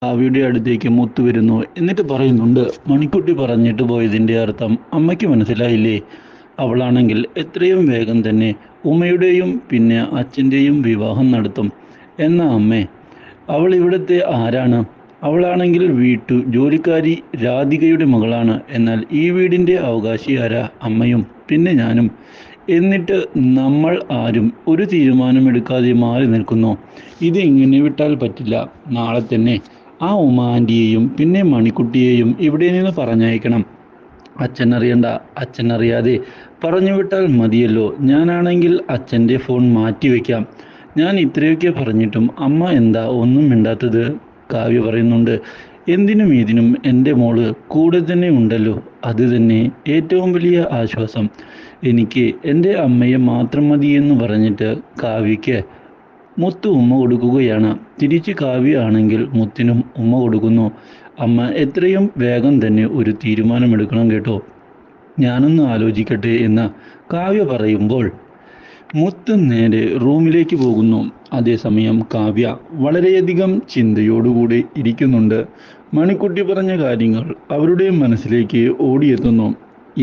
കാവ്യയുടെ അടുത്തേക്ക് മുത്തു വരുന്നു. എന്നിട്ട് പറയുന്നുണ്ട്, മണിക്കുട്ടി പറഞ്ഞിട്ട് പോയതിൻ്റെ അർത്ഥം അമ്മയ്ക്ക് മനസ്സിലായില്ലേ? അവളാണെങ്കിൽ എത്രയും വേഗം തന്നെ ഉമ്മയുടെയും പിന്നെ അച്ഛൻ്റെയും വിവാഹം നടത്തും. എന്നാ അമ്മേ, അവൾ ഇവിടുത്തെ ആരാണ്? അവളാണെങ്കിൽ ജോലിക്കാരി രാധികയുടെ മകളാണ്. എന്നാൽ ഈ വീടിൻ്റെ അവകാശി ആരാ? അമ്മയും പിന്നെ ഞാനും. എന്നിട്ട് നമ്മൾ ആരും ഒരു തീരുമാനമെടുക്കാതെ മാറി നിൽക്കുന്നു. ഇത് ഇങ്ങനെ വിട്ടാൽ പറ്റില്ല. നാളെ തന്നെ ആ ഉമാൻ്റിയെയും പിന്നെ മണിക്കുട്ടിയെയും ഇവിടെ നിന്ന് പറഞ്ഞയക്കണം. അച്ഛൻ അറിയണ്ട. അച്ഛൻ അറിയാതെ പറഞ്ഞു വിട്ടാൽ മതിയല്ലോ. ഞാനാണെങ്കിൽ അച്ഛൻ്റെ ഫോൺ മാറ്റി വയ്ക്കാം. ഞാൻ ഇത്രയൊക്കെ പറഞ്ഞിട്ടും അമ്മ എന്താ ഒന്നും മിണ്ടാത്തത്? കാവ്യ പറയുന്നുണ്ട്, എന്തിനും ഏതിനും എൻ്റെ മോള് കൂടെ തന്നെ ഉണ്ടല്ലോ. അത് തന്നെ ഏറ്റവും വലിയ ആശ്വാസം. എനിക്ക് എൻ്റെ അമ്മയെ മാത്രം മതി എന്ന് പറഞ്ഞിട്ട് കാവ്യയ്ക്ക് മുത്ത് ഉമ്മ കൊടുക്കുകയാണ്. തിരിച്ച് കാവ്യ ആണെങ്കിൽ മുത്തിനും ഉമ്മ കൊടുക്കുന്നു. അമ്മ എത്രയും വേഗം തന്നെ ഒരു തീരുമാനമെടുക്കണം കേട്ടോ. ഞാനൊന്ന് ആലോചിക്കട്ടെ എന്ന് കാവ്യ പറയുമ്പോൾ മുത്ത് നേരെ റൂമിലേക്ക് പോകുന്നു. അതേസമയം കാവ്യ വളരെയധികം ചിന്തയോടുകൂടി ഇരിക്കുന്നുണ്ട്. മണിക്കുട്ടി പറഞ്ഞ കാര്യങ്ങൾ അവരുടെ മനസ്സിലേക്ക് ഓടിയെത്തുന്നു.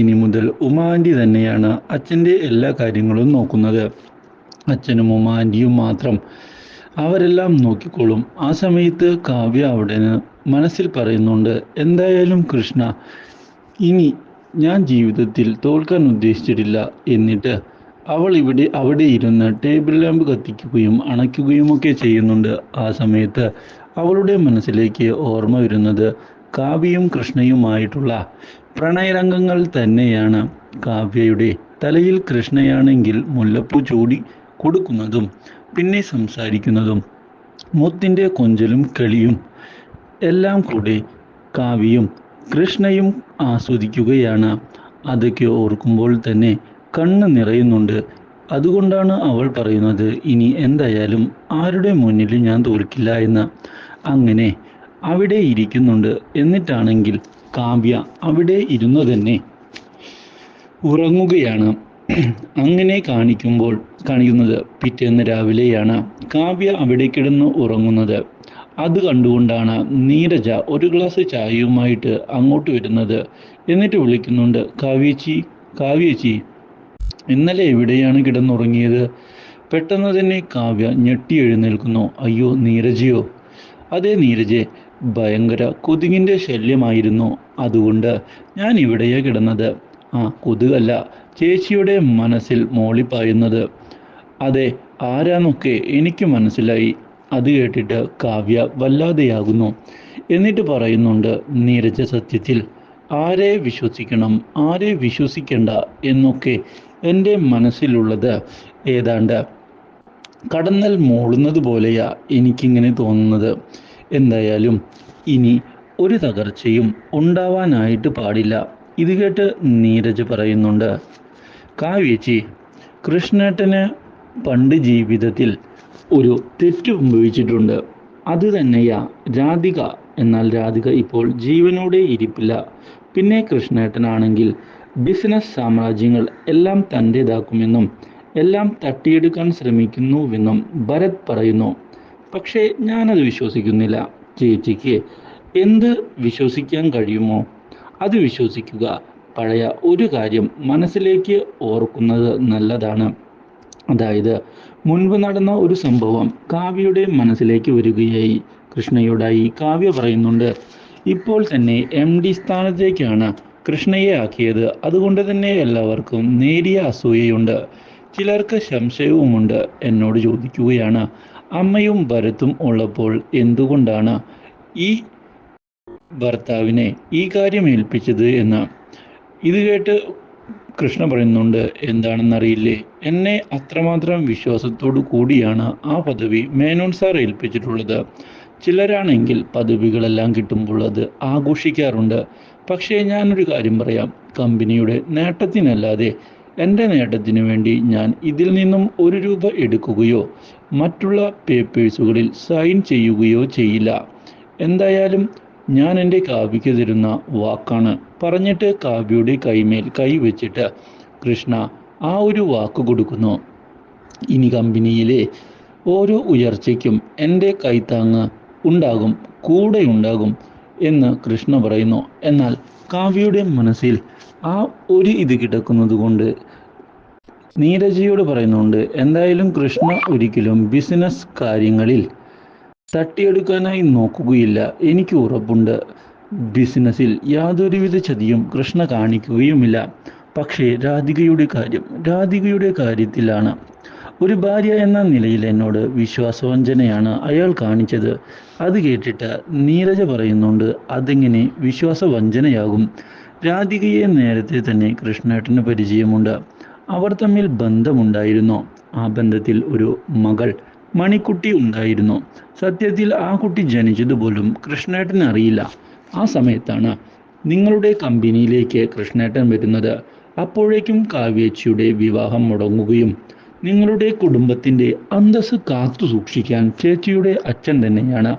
ഇനി മുതൽ ഉമാ ആൻറ്റി തന്നെയാണ് അച്ഛൻ്റെ എല്ലാ കാര്യങ്ങളും നോക്കുന്നത്. അച്ഛനും ഉമാ ആൻറ്റിയും മാത്രം അവരെല്ലാം നോക്കിക്കോളും. ആ സമയത്ത് കാവ്യ അവിടെ മനസ്സിൽ പറയുന്നുണ്ട്, എന്തായാലും കൃഷ്ണ, ഇനി ഞാൻ ജീവിതത്തിൽ തോൽക്കാൻ ഉദ്ദേശിച്ചിട്ടില്ല. എന്നിട്ട് അവൾ അവിടെ ഇരുന്ന് ടേബിൾ ലാമ്പ് കത്തിക്കുകയും അണയ്ക്കുകയുമൊക്കെ ചെയ്യുന്നുണ്ട്. ആ സമയത്ത് അവളുടെ മനസ്സിലേക്ക് ഓർമ്മ വരുന്നത് കാവ്യയും കൃഷ്ണയുമായിട്ടുള്ള പ്രണയരംഗങ്ങൾ തന്നെയാണ്. കാവ്യയുടെ തലയിൽ കൃഷ്ണയാണെങ്കിൽ മുല്ലപ്പൂ ചൂടി കൊടുക്കുന്നതും പിന്നെ സംസാരിക്കുന്നതും മുത്തിൻ്റെ കൊഞ്ചലും കളിയും എല്ലാം കൂടെ കാവ്യയും കൃഷ്ണയും ആസ്വദിക്കുകയാണ്. അതൊക്കെ ഓർക്കുമ്പോൾ തന്നെ കണ്ണ് നിറയുന്നുണ്ട്. അതുകൊണ്ടാണ് അവൾ പറയുന്നത്, ഇനി എന്തായാലും ആരുടെ മുന്നിൽ ഞാൻ തോൽക്കില്ല എന്ന്. അങ്ങനെ അവിടെ ഇരിക്കുന്നുണ്ട്. എന്നിട്ടാണെങ്കിൽ കാവ്യ അവിടെ ഇരുന്നു തന്നെ ഉറങ്ങുകയാണ്. അങ്ങനെ കാണിക്കുന്നത് പിറ്റേന്ന് രാവിലെയാണ്. കാവ്യ അവിടെ കിടന്ന് ഉറങ്ങുന്നത്. അത് കണ്ടുകൊണ്ടാണ് നീരജ ഒരു ഗ്ലാസ് ചായയുമായിട്ട് അങ്ങോട്ട് വരുന്നത്. എന്നിട്ട് വിളിക്കുന്നുണ്ട്, കാവ്യേച്ചി, കാവ്യേച്ചി, ഇന്നലെ എവിടെയാണ് കിടന്നുറങ്ങിയത്? പെട്ടെന്ന് തന്നെ കാവ്യ ഞെട്ടി എഴുന്നേൽക്കുന്നു. അയ്യോ, നീരജയോ? അതെ നീരജെ, ഭയങ്കര കൊതുകിൻ്റെ ശല്യമായിരുന്നു. അതുകൊണ്ട് ഞാൻ ഇവിടെയാ കിടന്നത്. ആ, കൊതുകല്ല, ചേച്ചിയുടെ മനസ്സിൽ മോളിപ്പായുന്നത്. അതെ, ആരാന്നൊക്കെ എനിക്ക് മനസ്സിലായി. അത് കേട്ടിട്ട് കാവ്യ വല്ലാതെയാകുന്നു. എന്നിട്ട് പറയുന്നുണ്ട്, നീരജ സത്യത്തിൽ ആരെ വിശ്വസിക്കണം ആരെ വിശ്വസിക്കണ്ട എന്നൊക്കെ എൻ്റെ മനസ്സിലുള്ളത് ഏതാണ്ട് കടന്നൽ മൂളുന്നത് പോലെയാ എനിക്കിങ്ങനെ തോന്നുന്നത്. എന്തായാലും ഇനി ഒരു തകർച്ചയും ഉണ്ടാവാനായിട്ട് പാടില്ല. ഇത് കേട്ട് നീരജ് പറയുന്നുണ്ട്, കാവ്യേച്ചി, കൃഷ്ണേട്ടന് പണ്ട് ജീവിതത്തിൽ ഒരു തെറ്റ് സംഭവിച്ചിട്ടുണ്ട്. അത് തന്നെയാ രാധിക. എന്നാൽ രാധിക ഇപ്പോൾ ജീവനോടെ ഇരിപ്പില്ല. പിന്നെ കൃഷ്ണേട്ടനാണെങ്കിൽ ബിസിനസ് സാമ്രാജ്യങ്ങൾ എല്ലാം തൻ്റേതാക്കുമെന്നും എല്ലാം തട്ടിയെടുക്കാൻ ശ്രമിക്കുന്നുവെന്നും ഭരത് പറയുന്നു. പക്ഷേ ഞാനത് വിശ്വസിക്കുന്നില്ല. ചേച്ചിക്ക് എന്ത് വിശ്വസിക്കാൻ കഴിയുമോ അത് വിശ്വസിക്കുക. പഴയ ഒരു കാര്യം മനസ്സിലേക്ക് ഓർക്കുന്നത് നല്ലതാണ്. അതായത് മുൻപ് നടന്ന ഒരു സംഭവം കാവ്യയുടെ മനസ്സിലേക്ക് വരികയായി. കൃഷ്ണയോടായി കാവ്യ പറയുന്നുണ്ട്, ഇപ്പോൾ തന്നെ MD സ്ഥാനത്തേക്കാണ് കൃഷ്ണയെ ആക്കിയത്. അതുകൊണ്ട് തന്നെ എല്ലാവർക്കും നേരിയ അസൂയയുണ്ട്. ചിലർക്ക് സംശയവുമുണ്ട്. എന്നോട് ചോദിക്കുകയാണ്, അമ്മയും ഭരത്തും ഉള്ളപ്പോൾ എന്തുകൊണ്ടാണ് ഈ ഭർത്താവിനെ ഈ കാര്യം ഏൽപ്പിച്ചത് എന്ന്. ഇത് കേട്ട് കൃഷ്ണ പറയുന്നുണ്ട്, എന്താണെന്നറിയില്ലേ, എന്നെ അത്രമാത്രം വിശ്വാസത്തോടു കൂടിയാണ് ആ പദവി മേനോൻ സാർ ഏൽപ്പിച്ചിട്ടുള്ളത്. ചിലരാണെങ്കിൽ പദവികളെല്ലാം കിട്ടുമ്പോൾ അത് ആഘോഷിക്കാറുണ്ട്. പക്ഷേ ഞാനൊരു കാര്യം പറയാം, കമ്പനിയുടെ നേട്ടത്തിനല്ലാതെ എൻ്റെ നേട്ടത്തിന് വേണ്ടി ഞാൻ ഇതിൽ നിന്നും ₹1 എടുക്കുകയോ മറ്റുള്ള പേപ്പേഴ്സുകളിൽ സൈൻ ചെയ്യുകയോ ചെയ്യില്ല. എന്തായാലും ഞാൻ എൻ്റെ കാവ്യയ്ക്ക് തരുന്ന വാക്കാണ്. പറഞ്ഞിട്ട് കാവ്യയുടെ കൈമേൽ കൈ വെച്ചിട്ട് കൃഷ്ണ ആ ഒരു വാക്ക് കൊടുക്കുന്നു. ഇനി കമ്പനിയിലെ ഓരോ ഉയർച്ചയ്ക്കും എൻ്റെ കൈത്താങ്ങ് ഉണ്ടാകും, കൂടെയുണ്ടാകും എന്ന് കൃഷ്ണ പറയുന്നു. എന്നാൽ കാവ്യയുടെ മനസ്സിൽ ആ ഒരു ഇത് കിടക്കുന്നത് കൊണ്ട് നീരജയോട് പറയുന്നുണ്ട്, എന്തായാലും കൃഷ്ണ ഒരിക്കലും ബിസിനസ് കാര്യങ്ങളിൽ തട്ടിയെടുക്കാനായി നോക്കുകയില്ല. എനിക്ക് ഉറപ്പുണ്ട്, ബിസിനസ്സിൽ യാതൊരുവിധ ചതിയും കൃഷ്ണ കാണിക്കുകയുമില്ല. പക്ഷേ രാധികയുടെ കാര്യത്തിലാണ്. ഒരു ഭാര്യ എന്ന നിലയിൽ എന്നോട് വിശ്വാസവഞ്ചനയാണ് അയാൾ കാണിച്ചത്. അത് കേട്ടിട്ട് നീരജ പറയുന്നുണ്ട്, അതെങ്ങനെ വിശ്വാസവഞ്ചനയാകും? രാധികയെ നേരത്തെ തന്നെ കൃഷ്ണേട്ടന് പരിചയമുണ്ട്. അവർ തമ്മിൽ ബന്ധമുണ്ടായിരുന്നു. ആ ബന്ധത്തിൽ ഒരു മകൾ മണിക്കുട്ടി ഉണ്ടായിരുന്നു. സത്യത്തിൽ ആ കുട്ടി ജനിച്ചതുപോലും കൃഷ്ണേട്ടന് അറിയില്ല. ആ സമയത്താണ് നിങ്ങളുടെ കമ്പനിയിലേക്ക് കൃഷ്ണേട്ടൻ വരുന്നത്. അപ്പോഴേക്കും കാവ്യേച്ചിയുടെ വിവാഹം മുടങ്ങുകയും നിങ്ങളുടെ കുടുംബത്തിൻ്റെ അന്തസ്സ് കാത്തു സൂക്ഷിക്കാൻ ചേച്ചിയുടെ അച്ഛൻ തന്നെയാണ്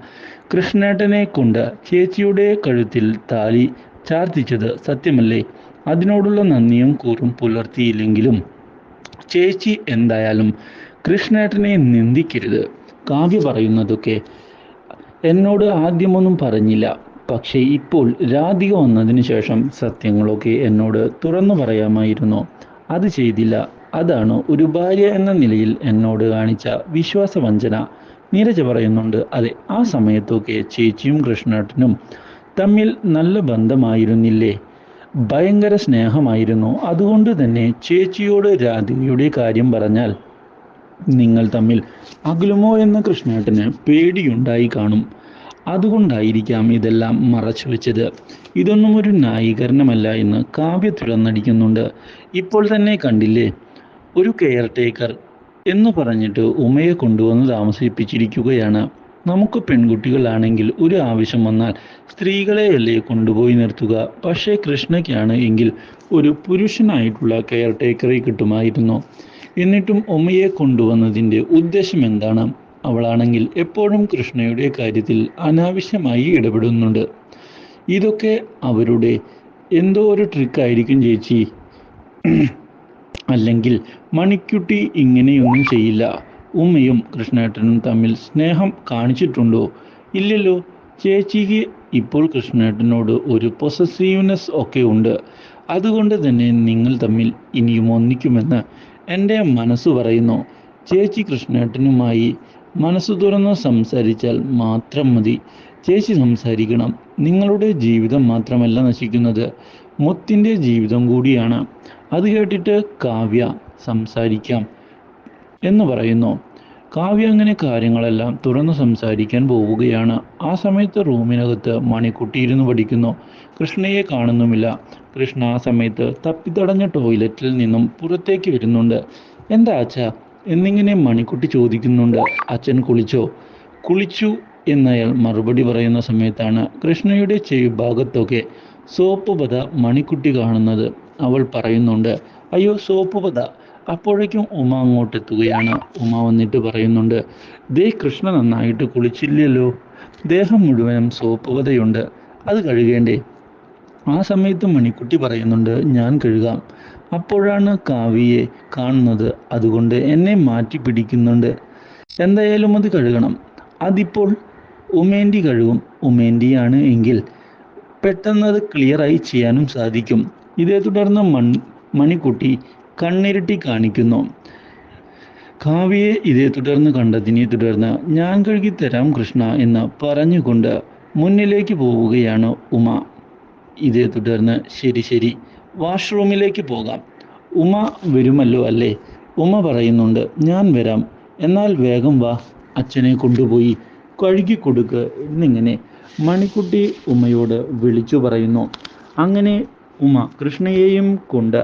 കൃഷ്ണേട്ടനെ കൊണ്ട് ചേച്ചിയുടെ കഴുത്തിൽ താലി ചാർത്തിച്ചത്. സത്യമല്ലേ? അതിനോടുള്ള നന്ദിയും കൂറും പുലർത്തിയില്ലെങ്കിലും ചേച്ചി എന്തായാലും കൃഷ്ണേട്ടനെ നിന്ദിക്കരുത്. കാവ്യ പറയുന്നതൊക്കെ എന്നോട് ആദ്യമൊന്നും പറഞ്ഞില്ല. പക്ഷേ ഇപ്പോൾ രാധിക വന്നതിന് ശേഷം സത്യങ്ങളൊക്കെ എന്നോട് തുറന്നു പറയാമായിരുന്നു. അത് ചെയ്തില്ല. അതാണ് ഒരു ഭാര്യ എന്ന നിലയിൽ എന്നോട് കാണിച്ച വിശ്വാസവഞ്ചന. നീരജ പറയുന്നുണ്ട്, അതെ, ആ സമയത്തൊക്കെ ചേച്ചിയും കൃഷ്ണേട്ടനും തമ്മിൽ നല്ല ബന്ധമായിരുന്നില്ലേ? ഭയങ്കര സ്നേഹമായിരുന്നു. അതുകൊണ്ട് തന്നെ ചേച്ചിയോട് രാധികയുടെ കാര്യം പറഞ്ഞാൽ നിങ്ങൾ തമ്മിൽ അകലുമോ എന്ന് കൃഷ്ണേട്ടന് പേടിയുണ്ടായി കാണും. അതുകൊണ്ടായിരിക്കാം ഇതെല്ലാം മറച്ചു വെച്ചത്. ഇതൊന്നും ഒരു ന്യായീകരണമല്ല എന്ന് കാവ്യ തുറന്നടിക്കുന്നുണ്ട്. ഇപ്പോൾ തന്നെ കണ്ടില്ലേ, ഒരു കെയർ ടേക്കർ എന്ന് പറഞ്ഞിട്ട് ഉമയെ കൊണ്ടുവന്ന് താമസിപ്പിച്ചിരിക്കുകയാണ്. നമുക്ക് പെൺകുട്ടികളാണെങ്കിൽ ഒരു ആവശ്യം വന്നാൽ സ്ത്രീകളെയല്ലേ കൊണ്ടുപോയി നിർത്തുക. പക്ഷേ കൃഷ്ണയ്ക്കാണ് എങ്കിൽ ഒരു പുരുഷനായിട്ടുള്ള കെയർ ടേക്കറെ കിട്ടുമായിരുന്നു. എന്നിട്ടും ഉമയെ കൊണ്ടുവന്നതിൻ്റെ ഉദ്ദേശം എന്താണ്? അവളാണെങ്കിൽ എപ്പോഴും കൃഷ്ണയുടെ കാര്യത്തിൽ അനാവശ്യമായി ഇടപെടുന്നുണ്ട്. ഇതൊക്കെ അവരുടെ എന്തോ ഒരു ട്രിക്കായിരിക്കും ചേച്ചി. അല്ലെങ്കിൽ മണിക്കുട്ടി ഇങ്ങനെയൊന്നും ചെയ്യില്ല. ഉമ്മയും കൃഷ്ണേട്ടനും തമ്മിൽ സ്നേഹം കാണിച്ചിട്ടുണ്ടോ? ഇല്ലല്ലോ. ചേച്ചിക്ക് ഇപ്പോൾ കൃഷ്ണേട്ടനോട് ഒരു പൊസസീവ്നെസ് ഒക്കെ ഉണ്ട്. അതുകൊണ്ട് തന്നെ നിങ്ങൾ തമ്മിൽ ഇനിയും ഒന്നിക്കുമെന്ന് എൻ്റെ മനസ്സ് പറയുന്നു. ചേച്ചി കൃഷ്ണേട്ടനുമായി മനസ്സ് തുറന്ന് സംസാരിച്ചാൽ മാത്രം മതി. ചേച്ചി സംസാരിക്കണം. നിങ്ങളുടെ ജീവിതം മാത്രമല്ല നശിക്കുന്നത്, മുത്തിൻ്റെ ജീവിതം കൂടിയാണ്. അത് കേട്ടിട്ട് കാവ്യ സംസാരിക്കാം എന്ന് പറയുന്നു. കാവ്യ അങ്ങനെ കാര്യങ്ങളെല്ലാം തുറന്ന് സംസാരിക്കാൻ പോവുകയാണ്. ആ സമയത്ത് റൂമിനകത്ത് മണിക്കുട്ടി ഇരുന്ന് പഠിക്കുന്നു. കൃഷ്ണയെ കാണുന്നുമില്ല. കൃഷ്ണ ആ സമയത്ത് തപ്പിത്തടഞ്ഞ ടോയ്ലറ്റിൽ നിന്നും പുറത്തേക്ക് വരുന്നുണ്ട്. എന്താ അച്ഛാ എന്നിങ്ങനെ മണിക്കുട്ടി ചോദിക്കുന്നുണ്ട്. അച്ഛൻ കുളിച്ചു എന്നയാൾ മറുപടി പറയുന്ന സമയത്താണ് കൃഷ്ണയുടെ ഭാഗത്തൊക്കെ സോപ്പ് പത മണിക്കുട്ടി കാണുന്നത്. അവൾ പറയുന്നുണ്ട്, അയ്യോ സോപ്പ് പത. അപ്പോഴേക്കും ഉമ അങ്ങോട്ടെത്തുകയാണ്. ഉമ വന്നിട്ട് പറയുന്നുണ്ട്, ദേ കൃഷ്ണ നന്നായിട്ട് കുളിച്ചില്ലല്ലോ, ദേഹം മുഴുവനും സോപ്പ് പതയുണ്ട്, അത് കഴുകേണ്ടേ? ആ സമയത്ത് മണിക്കുട്ടി പറയുന്നുണ്ട്, ഞാൻ കഴുകാം. അപ്പോഴാണ് കാവ്യയെ കാണുന്നത്. അതുകൊണ്ട് എന്നെ മാറ്റി പിടിക്കുന്നുണ്ട്. എന്തായാലും അത് കഴുകണം. അതിപ്പോൾ ഉമേന്റി കഴുകും. ഉമേന്റിയാണ് എങ്കിൽ പെട്ടെന്ന് അത് ക്ലിയറായി ചെയ്യാനും സാധിക്കും. ഇതേ തുടർന്ന് മണിക്കുട്ടി കണ്ണിരുട്ടി കാണിക്കുന്നു. കാവ്യയെ ഇതേ തുടർന്ന് കണ്ടതിനെ തുടർന്ന് ഞാൻ കഴുകിത്തരാം കൃഷ്ണ എന്ന് പറഞ്ഞുകൊണ്ട് മുന്നിലേക്ക് പോവുകയാണ് ഉമ. ഇതേ തുടർന്ന് ശരി വാഷ്റൂമിലേക്ക് പോകാം. ഉമ വരുമല്ലോ അല്ലേ? ഉമ പറയുന്നുണ്ട്, ഞാൻ വരാം, എന്നാൽ വേഗം വാ, അച്ഛനെ കൊണ്ടുപോയി കഴുകി കൊടുക്ക് എന്നിങ്ങനെ മണിക്കുട്ടി ഉമയോട് വിളിച്ചു പറയുന്നു. അങ്ങനെ ഉമ കൃഷ്ണയെയും കൊണ്ട്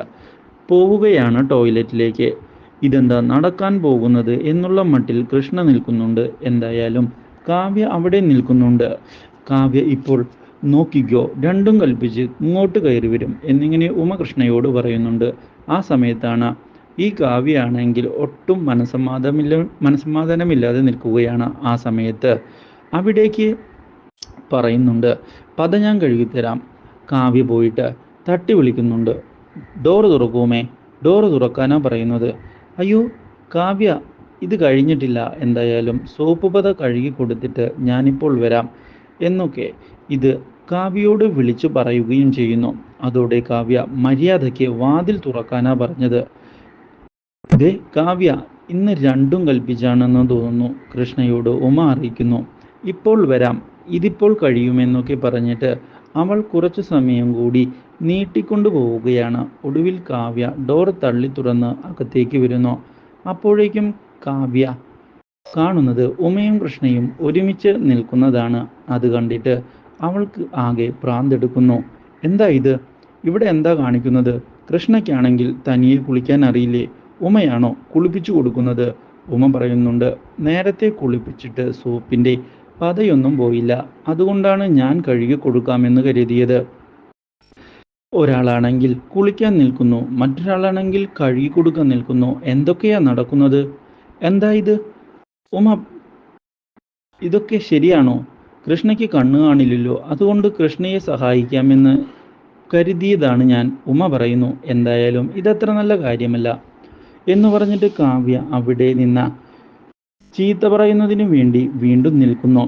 പോവുകയാണ് ടോയ്ലറ്റിലേക്ക്. ഇതെന്താ നടക്കാൻ പോകുന്നത് എന്നുള്ള മട്ടിൽ കൃഷ്ണ നിൽക്കുന്നുണ്ട്. എന്തായാലും കാവ്യ അവിടെ നിൽക്കുന്നുണ്ട്. കാവ്യ ഇപ്പോൾ നോക്കിക്കോ, രണ്ടും കൽപ്പിച്ച് ഇങ്ങോട്ട് കയറി വരും എന്നിങ്ങനെ ഉമ കൃഷ്ണയോട് പറയുന്നുണ്ട്. ആ സമയത്താണ് ഈ കാവ്യയാണെങ്കിൽ ഒട്ടും മനസ്സമാധാനമില്ലാതെ നിൽക്കുകയാണ്. ആ സമയത്ത് അവിടേക്ക് പറയുന്നുണ്ട്, പത ഞാൻ കഴുകിത്തരാം. കാവ്യ പോയിട്ട് തട്ടി വിളിക്കുന്നുണ്ട്, ഡോറ് തുറക്കുമേ. ഡോറ് തുറക്കാനാ പറയുന്നത്. അയ്യോ കാവ്യ, ഇത് കഴിഞ്ഞിട്ടില്ല, എന്തായാലും സോപ്പ് പത കഴുകി കൊടുത്തിട്ട് ഞാനിപ്പോൾ വരാം എന്നൊക്കെ ഇത് കാവ്യയോട് വിളിച്ചു പറയുകയും ചെയ്യുന്നു. അതോടെ കാവ്യ മര്യാദയ്ക്ക് വാതിൽ തുറക്കാനാ പറഞ്ഞത്. ദേ കാവ്യ, ഇന്ന് രണ്ടും കൽപ്പിച്ചാണെന്ന് തോന്നുന്നു, കൃഷ്ണയോട് ഉമ അറിയിക്കുന്നു. ഇപ്പോൾ വരാം, ഇതിപ്പോൾ കഴിയുമെന്നൊക്കെ പറഞ്ഞിട്ട് അവൾ കുറച്ചു സമയം കൂടി നീട്ടിക്കൊണ്ടു പോവുകയാണ്. ഒടുവിൽ കാവ്യ ഡോർ തള്ളി തുറന്ന് അകത്തേക്ക് വരുന്നു. അപ്പോഴേക്കും കാവ്യ കാണുന്നത് ഉമയും കൃഷ്ണയും ഒരുമിച്ച് നിൽക്കുന്നതാണ്. അത് കണ്ടിട്ട് അവൾക്ക് ആകെ ഭ്രാന്തെടുക്കുന്നു. എന്താ ഇത്? ഇവിടെ എന്താ കാണിക്കുന്നത്? കൃഷ്ണയ്ക്കാണെങ്കിൽ തനിയെ കുളിക്കാൻ അറിയില്ലേ? ഉമയാണോ കുളിപ്പിച്ചു കൊടുക്കുന്നത്? ഉമ പറയുന്നുണ്ട്, നേരത്തെ കുളിപ്പിച്ചിട്ട് സോപ്പിൻ്റെ പതയൊന്നും പോയില്ല, അതുകൊണ്ടാണ് ഞാൻ കഴുകി കൊടുക്കാമെന്ന് കരുതിയത്. ഒരാളാണെങ്കിൽ കുളിക്കാൻ നിൽക്കുന്നു, മറ്റൊരാളാണെങ്കിൽ കഴുകി കൊടുക്കാൻ നിൽക്കുന്നു. എന്തൊക്കെയാ നടക്കുന്നത്? എന്താ ഇത്? ഉമ, ഇതൊക്കെ ശരിയാണോ? കൃഷ്ണയ്ക്ക് കണ്ണു കാണില്ലല്ലോ, അതുകൊണ്ട് കൃഷ്ണയെ സഹായിക്കാമെന്ന് കരുതിയതാണ് ഞാൻ, ഉമ പറയുന്നു. എന്തായാലും ഇതത്ര നല്ല കാര്യമല്ല എന്ന് പറഞ്ഞിട്ട് കാവ്യ അവിടെ നിന്ന ചീത്ത പറയുന്നതിനു വേണ്ടി വീണ്ടും നിൽക്കുന്നു.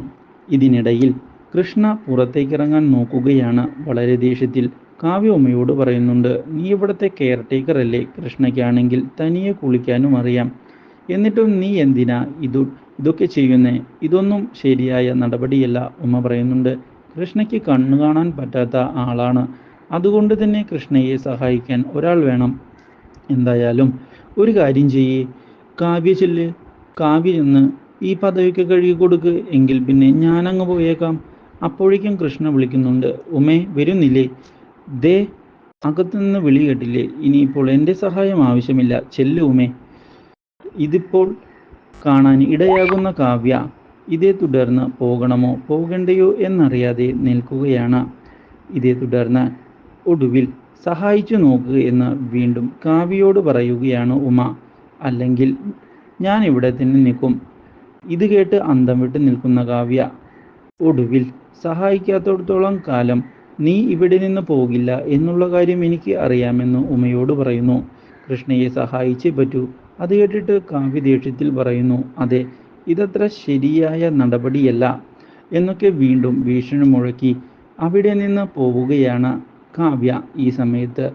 ഇതിനിടയിൽ കൃഷ്ണ പുറത്തേക്കിറങ്ങാൻ നോക്കുകയാണ് വളരെ ദേഷ്യത്തിൽ. കാവ്യ ഉമയോട് പറയുന്നുണ്ട്, നീ ഇവിടുത്തെ കെയർ ടേക്കർ അല്ലേ? കൃഷ്ണയ്ക്കാണെങ്കിൽ തനിയെ കുളിക്കാനും അറിയാം, എന്നിട്ടും നീ എന്തിനാ ഇതൊക്കെ ചെയ്യുന്നേ? ഇതൊന്നും ശരിയായ നടപടിയല്ല. ഉമ പറയുന്നുണ്ട്, കൃഷ്ണയ്ക്ക് കണ്ണു കാണാൻ പറ്റാത്ത ആളാണ്, അതുകൊണ്ട് തന്നെ കൃഷ്ണയെ സഹായിക്കാൻ ഒരാൾ വേണം. എന്തായാലും ഒരു കാര്യം ചെയ്യേ, കാവ്യ ചെല്ല്, കാവ്യ എന്ന് ഈ പദവിക്ക് കഴുകി കൊടുക്ക്, എങ്കിൽ പിന്നെ ഞാനങ്ങ് പോയേക്കാം. അപ്പോഴേക്കും കൃഷ്ണ വിളിക്കുന്നുണ്ട്, ഉമേ വരുന്നില്ലേ? ദേ അകത്തുനിന്ന് വിളി കേട്ടില്ലേ? ഇനിയിപ്പോൾ എൻ്റെ സഹായം ആവശ്യമില്ല, ചെല്ല് ഉമേ. ഇതിപ്പോൾ കാണാൻ ഇടയാകുന്ന കാവ്യ ഇതേ തുടർന്ന് പോകണമോ പോകണ്ടയോ എന്നറിയാതെ നിൽക്കുകയാണ്. ഇതേ തുടർന്ന് ഒടുവിൽ സഹായിച്ചു നോക്കുക എന്ന് വീണ്ടും കാവ്യയോട് പറയുകയാണ് ഉമ. അല്ലെങ്കിൽ ഞാൻ ഇവിടെ തന്നെ നിൽക്കും. ഇത് കേട്ട് അന്തം വിട്ട് നിൽക്കുന്ന കാവ്യ ഒടുവിൽ സഹായിക്കാത്തിടത്തോളം കാലം നീ ഇവിടെ നിന്ന് പോകില്ല എന്നുള്ള കാര്യം എനിക്ക് അറിയാമെന്ന് ഉമയോട് പറയുന്നു. കൃഷ്ണയെ സഹായിച്ചേ പറ്റൂ. അത് കേട്ടിട്ട് കാവ്യ ദേഷ്യത്തിൽ പറയുന്നു, അതെ, ഇതത്ര ശരിയായ നടപടിയല്ല എന്നൊക്കെ വീണ്ടും ഭീഷണി മുഴക്കി അവിടെ നിന്ന് പോവുകയാണ് കാവ്യ. ഈ സമയത്ത്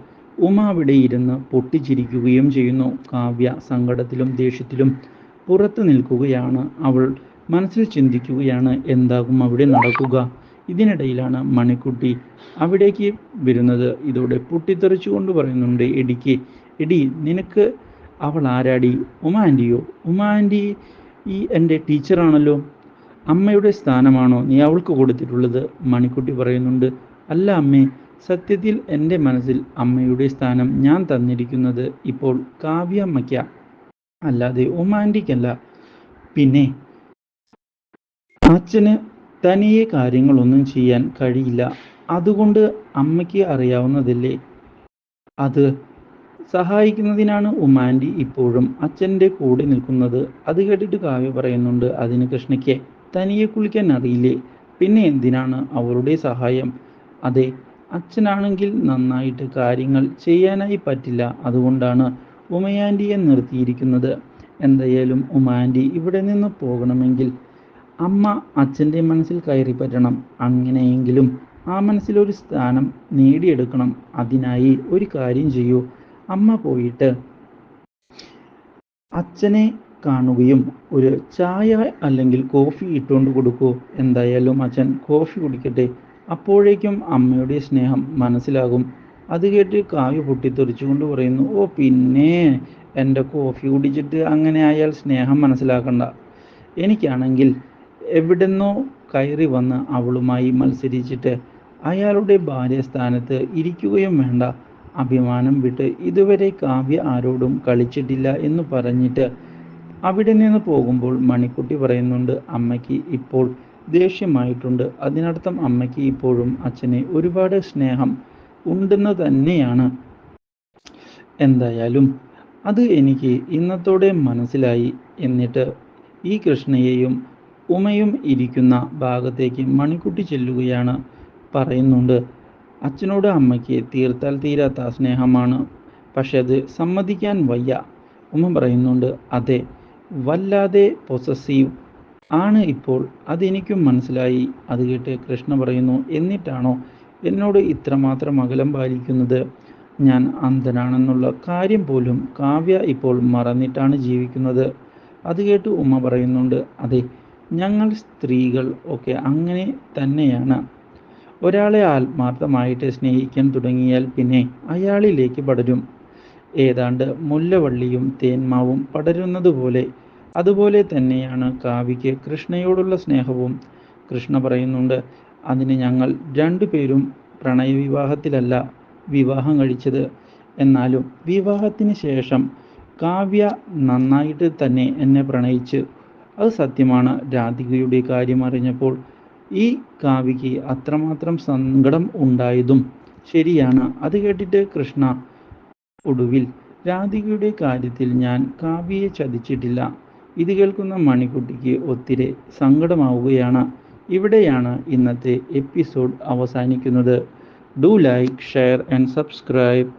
ഉമ അവിടെ ഇരുന്ന് പൊട്ടിച്ചിരിക്കുകയും ചെയ്യുന്നു. കാവ്യ സങ്കടത്തിലും ദേഷ്യത്തിലും പുറത്തു നിൽക്കുകയാണ്. അവൾ മനസ്സിൽ ചിന്തിക്കുകയാണ്, എന്താകും അവിടെ നടക്കുക. ഇതിനിടയിലാണ് മണിക്കുട്ടി അവിടേക്ക് വരുന്നത്. ഇതോടെ പൊട്ടിത്തെറിച്ചുകൊണ്ട് പറയുന്നുണ്ട്, എടി നിനക്ക് അവൾ ആരാടി? ഉമ ആൻറ്റിയോ? ഉമ ആൻറ്റി ഈ എൻ്റെ ടീച്ചറാണല്ലോ, അമ്മയുടെ സ്ഥാനമാണോ നീ അവൾക്ക് കൊടുത്തിട്ടുള്ളത്? മണിക്കുട്ടി പറയുന്നുണ്ട്, അല്ല അമ്മേ, സത്യത്തിൽ എൻ്റെ മനസ്സിൽ അമ്മയുടെ സ്ഥാനം ഞാൻ തന്നിരിക്കുന്നത് ഇപ്പോൾ കാവ്യ അമ്മയ്ക്ക, അല്ലാതെ ഉമ ആൻറ്റിക്കല്ല. പിന്നെ അച്ഛന് തനിയെ കാര്യങ്ങളൊന്നും ചെയ്യാൻ കഴിയില്ല, അതുകൊണ്ട് അമ്മയ്ക്ക് അറിയാവുന്നതല്ലേ, അത് സഹായിക്കുന്നതിനാണ് ഉമാൻറ്റി ഇപ്പോഴും അച്ഛൻ്റെ കൂടെ നിൽക്കുന്നത്. അത് കേട്ടിട്ട് കാവ്യ പറയുന്നുണ്ട്, അതിന് കൃഷ്ണയ്ക്ക് തനിയെ കുളിക്കാൻ അറിയില്ലേ, പിന്നെ എന്തിനാണ് അവരുടെ സഹായം? അതെ, അച്ഛനാണെങ്കിൽ നന്നായിട്ട് കാര്യങ്ങൾ ചെയ്യാനായി പറ്റില്ല, അതുകൊണ്ടാണ് ഉമയാൻറ്റിയെ നിർത്തിയിരിക്കുന്നത്. എന്തായാലും ഉമാൻറ്റി ഇവിടെ നിന്ന് പോകണമെങ്കിൽ അമ്മ അച്ഛൻ്റെ മനസ്സിൽ കയറി പറ്റണം. അങ്ങനെയെങ്കിലും ആ മനസ്സിലൊരു സ്ഥാനം നേടിയെടുക്കണം. അതിനായി ഒരു കാര്യം ചെയ്യൂ, അമ്മ പോയിട്ട് അച്ഛനെ കാണുകയും ഒരു ചായ അല്ലെങ്കിൽ കോഫി ഇട്ടുകൊണ്ട് കൊടുക്കൂ. എന്തായാലും അച്ഛൻ കോഫി കുടിക്കട്ടെ, അപ്പോഴേക്കും അമ്മയുടെ സ്നേഹം മനസ്സിലാകും. അത് കേട്ട് കാവ്യ പൊട്ടിത്തെറിച്ചുകൊണ്ട് പറയുന്നു, ഓ പിന്നെ എൻ്റെ കോഫി കുടിച്ചിട്ട് അങ്ങനെ അയാൾ സ്നേഹം മനസ്സിലാക്കണ്ട. എനിക്കാണെങ്കിൽ എവിടെന്നോ കയറി വന്ന് അവളുമായി മത്സരിച്ചിട്ട് അയാളുടെ ഭാര്യസ്ഥാനത്ത് ഇരിക്കുകയും വേണ്ട. അഭിമാനം വിട്ട് ഇതുവരെ കാവ്യ ആരോടും കളിച്ചിട്ടില്ല എന്ന് പറഞ്ഞിട്ട് അവിടെ നിന്ന് പോകുമ്പോൾ മണിക്കുട്ടി പറയുന്നുണ്ട്, അമ്മയ്ക്ക് ഇപ്പോൾ ദേഷ്യമായിട്ടുണ്ട്. അതിനർത്ഥം അമ്മയ്ക്ക് ഇപ്പോഴും അച്ഛനെ ഒരുപാട് സ്നേഹം ഉണ്ടെന്ന് തന്നെയാണ്. എന്തായാലും അത് എനിക്ക് ഇന്നത്തോടെ മനസ്സിലായി. എന്നിട്ട് ഈ കൃഷ്ണയെയും ഉമയും ഇരിക്കുന്ന ഭാഗത്തേക്ക് മണിക്കുട്ടി ചെല്ലുകയാണ്. പറയുന്നുണ്ട്, അച്ഛനോട് അമ്മയ്ക്ക് തീർത്താൽ തീരാത്ത സ്നേഹമാണ്, പക്ഷെ അത് സമ്മതിക്കാൻ വയ്യ. ഉമ്മ പറയുന്നുണ്ട്, അതെ, വല്ലാതെ പൊസസീവ് ആണ് ഇപ്പോൾ. അതെനിക്കും മനസ്സിലായി. അത് കേട്ട് കൃഷ്ണ പറയുന്നു, എന്നിട്ടാണോ എന്നോട് ഇത്രമാത്രം അകലം പാലിക്കുന്നത്? ഞാൻ അന്ധനാണെന്നുള്ള കാര്യം പോലും കാവ്യ ഇപ്പോൾ മറന്നിട്ടാണ് ജീവിക്കുന്നത്. അത് കേട്ട് ഉമ്മ പറയുന്നുണ്ട്, അതെ, ഞങ്ങൾ സ്ത്രീകൾ ഒക്കെ അങ്ങനെ തന്നെയാണ്. ഒരാളെ ആത്മാർത്ഥമായിട്ട് സ്നേഹിക്കാൻ തുടങ്ങിയാൽ പിന്നെ അയാളിലേക്ക് പടരും. ഏതാണ്ട് മുല്ലവള്ളിയും തേന്മാവും പടരുന്നത് പോലെ. അതുപോലെ തന്നെയാണ് കാവ്യയ്ക്ക് കൃഷ്ണയോടുള്ള സ്നേഹവും. കൃഷ്ണ പറയുന്നുണ്ട്, അതിന് ഞങ്ങൾ രണ്ടുപേരും പ്രണയവിവാഹത്തിലല്ല വിവാഹം കഴിച്ചത്. എന്നാലും വിവാഹത്തിന് ശേഷം കാവ്യ നന്നായിട്ട് തന്നെ എന്നെ പ്രണയിച്ച്. അത് സത്യമാണ്. രാധികയുടെ കാര്യം അറിഞ്ഞപ്പോൾ ഈ കാവ്യയ്ക്ക് അത്രമാത്രം സങ്കടം ഉണ്ടായതും ശരിയാണ്. അത് കേട്ടിട്ട് കൃഷ്ണ ഒടുവിൽ, രാധികയുടെ കാര്യത്തിൽ ഞാൻ കാവ്യയെ ചതിച്ചിട്ടില്ല. ഇത് കേൾക്കുന്ന മണിക്കുട്ടിക്ക് ഒത്തിരി സങ്കടമാവുകയാണ്. ഇവിടെയാണ് ഇന്നത്തെ എപ്പിസോഡ് അവസാനിക്കുന്നത്. Do like, share and subscribe.